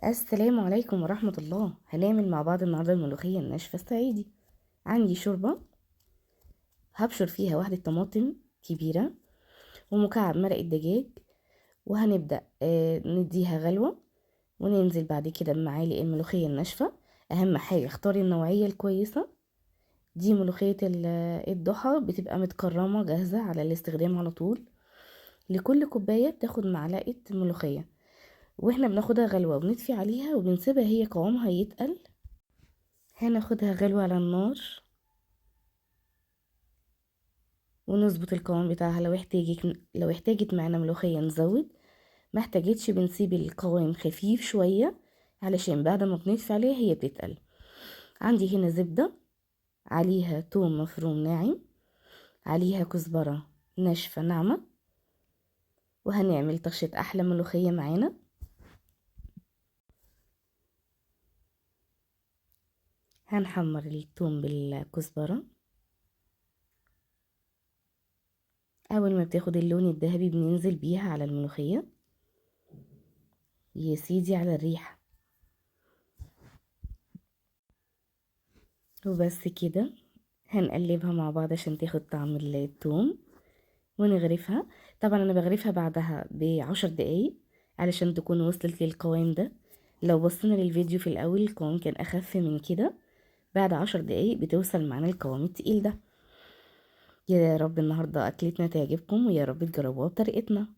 السلام عليكم ورحمة الله. هنعمل مع بعض النهاردة الملوخية الناشفة الصعيدي. عندي شوربة هبشر فيها واحدة طماطم كبيرة ومكعب مرق الدجاج، وهنبدأ نديها غلوة وننزل بعد كده بمعالق الملوخية الناشفة. أهم حاجة اختاري النوعية الكويسة. دي ملوخية الضحى بتبقى متكرمة جاهزة على الاستخدام على طول. لكل كوباية بتاخد معلقة ملوخية، واحنا بناخدها غلوة وبنطفي عليها وبنسيبها هي قوامها يتقل. هناخدها غلوة على النار ونظبط القوام بتاعها. لو احتاجت معانا ملوخية نزود، ما احتاجتش بنسيب القوام خفيف شوية علشان بعد ما بنطفي عليها هي بتتقل. عندي هنا زبدة، عليها توم مفروم ناعم، عليها كزبرة ناشفة ناعمة، وهنعمل طشة أحلى ملوخية معانا. هنحمر التوم بالكزبرة. أول ما بتاخد اللون الذهبي بننزل بيها على الملوخية. يا سيدي على الريحة. وبس كده، هنقلبها مع بعض عشان تاخد طعم التوم ونغرفها. طبعا انا بغرفها بعدها ب10 دقايق علشان تكون وصلت للقوام ده. لو بصينا للفيديو في الاول القوام كان اخف من كده، بعد 10 دقايق بتوصل معانا القوام التقيل ده. يا رب النهاردة اكلتنا تعجبكم، ويا رب تجربوها بطريقتنا.